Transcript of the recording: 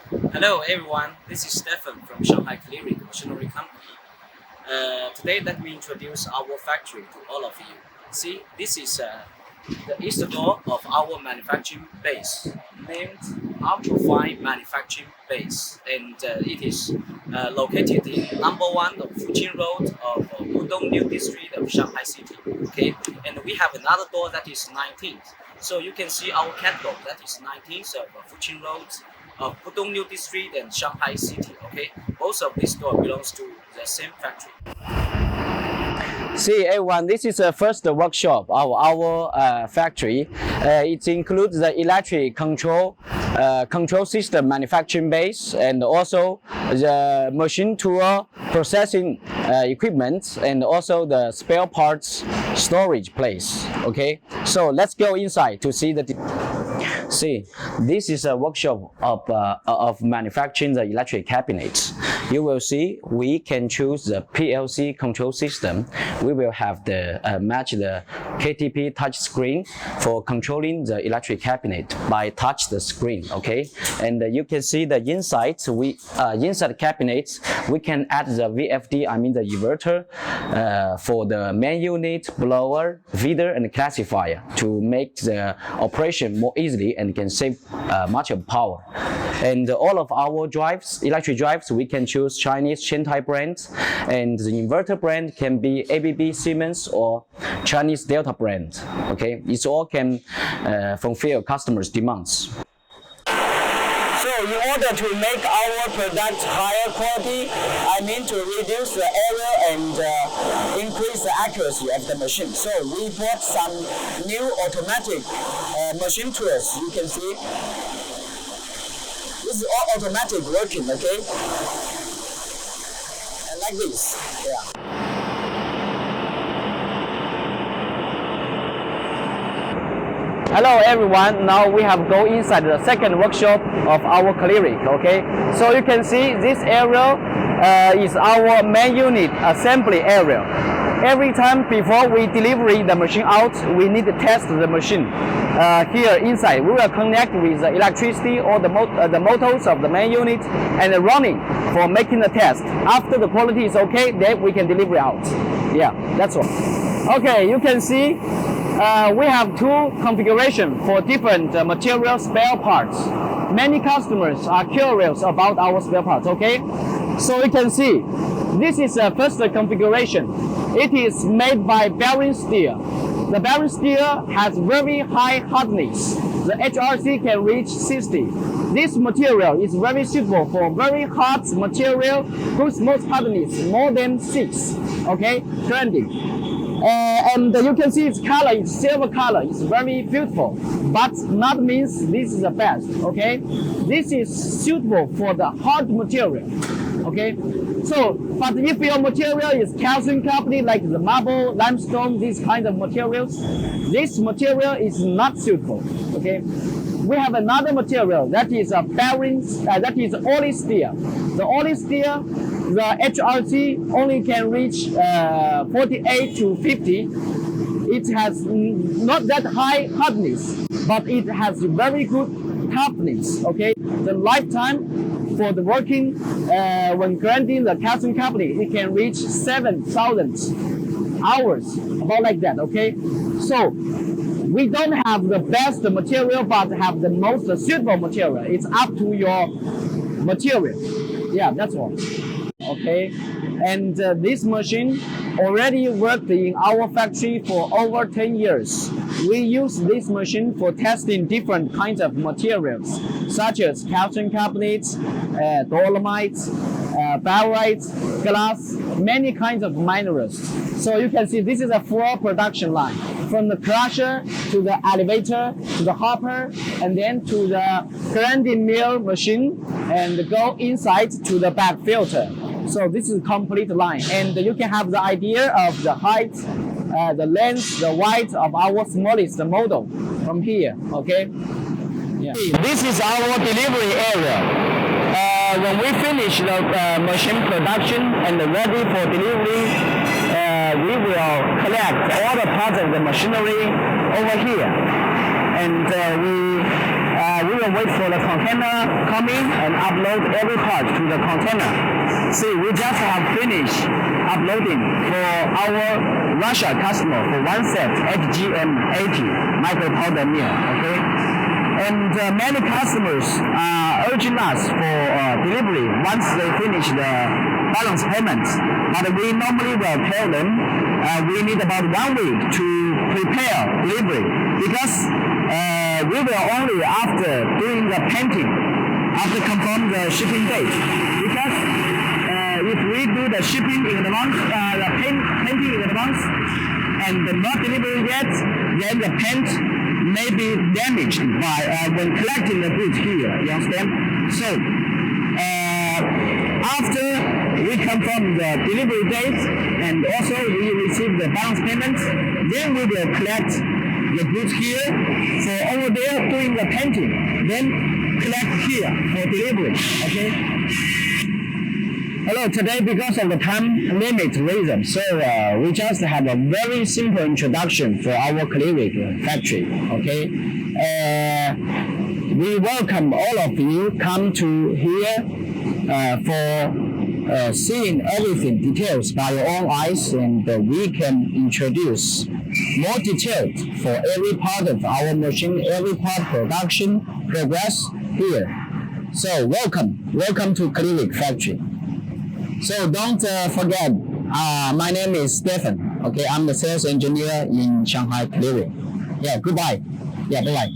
Hello everyone, this is Stefan from Shanghai Clirik Machinery Company. Today let me introduce our factory to all of you. See, this is the east door of our manufacturing base, named Ultrafine Manufacturing Base, and it is located in number 1 of Fuqing Road of Pudong New District of Shanghai City. Okay, and we have another door that is 19th. So you can see our catalog that is 19th of Fuqing Road of Pudong New District and Shanghai City. Okay, both of these stores belongs to the same factory. See everyone, this is the first workshop of our factory. It includes the electric control system manufacturing base and also the machine tool processing equipment and also the spare parts storage place. Okay, so let's go inside to see the. See, this is a workshop of manufacturing the electric cabinets. You will see we can choose the PLC control system. We will have the match the KTP touch screen for controlling the electric cabinet by touch the screen. Okay, and you can see the inside. Inside the cabinets we can add the VFD. I mean the inverter for the main unit, blower, feeder, and classifier to make the operation more easily and can save much of power. And all of our drives, electric drives, we can choose Chinese Shanghai brand, and the inverter brand can be ABB, Siemens, or Chinese Delta brand. Okay, it all can fulfill customers' demands. So in order to make our product higher quality, I mean to reduce the error and increase the accuracy of the machine. So we bought some new automatic machine tools. You can see this is all automatic working, okay? And like this, yeah. Hello everyone, now we have go inside the second workshop of our Clirik, okay? So you can see this area is our main unit assembly area. Every time before we deliver the machine out, we need to test the machine. Here inside, we will connect with the electricity or the motors of the main unit and running for making the test. After the quality is okay, then we can deliver out. Yeah, that's all. Okay, you can see we have two configurations for different material spare parts. Many customers are curious about our spare parts, okay? So you can see, this is the first configuration. It is made by bearing steel. The bearing steel has very high hardness. The HRC can reach 60. This material is very suitable for very hard material whose most hardness more than 6. Okay, trendy. And you can see its color, it's silver color, it's very beautiful, but not means this is the best, okay? This is suitable for the hard material, okay? So, but if your material is calcium carbonate like the marble, limestone, these kind of materials, this material is not suitable, okay? We have another material that is a bearing, that is all steel. The all steel, the HRC only can reach 48 to 50. It has not that high hardness, but it has very good toughness. Okay, the lifetime for the working when grinding the calcium carbonate, it can reach 7,000 hours, about like that. Okay, so we don't have the best material, but have the most suitable material. It's up to your material. Yeah, that's all. Okay, and this machine already worked in our factory for over 10 years. We use this machine for testing different kinds of materials, such as calcium carbonates, dolomites, barytes, glass, many kinds of minerals. So you can see this is a full production line, from the crusher to the elevator to the hopper, and then to the grinding mill machine, and go inside to the back filter. So this is a complete line, and you can have the idea of the height, the length, the width of our smallest model from here. Okay. Yeah. This is our delivery area. When we finish the machine production and ready for delivery, we will collect all the parts of the machinery over here, and we we will wait for the container come in and upload every part to the container. See, we just have finished uploading for our Russia customer for one set HGM80 micro powder mill. Okay, and many customers are urging us for delivery once they finish the balance payments. But we normally will tell them we need about 1 week to prepare delivery, because we will only after doing the painting, after confirm the shipping date. Because if we do the shipping in advance, the painting in advance, and not delivery yet, then the paint may be damaged by when collecting the goods here. You understand? So after we confirm the delivery date and also we receive the balance payments, then we will collect the goods here. So over there doing the painting, then collect here for delivery. Okay. Hello, today because of the time limit reason, so we just have a very simple introduction for our Clirik factory. Okay. We welcome all of you come to here for seeing everything details by your own eyes, and we can introduce more details for every part of our machine, every part production progress here. So welcome to Clirik factory. So don't forget, my name is Stephen. Okay, I'm the sales engineer in Shanghai Clirik. Yeah, goodbye. Yeah, bye-bye.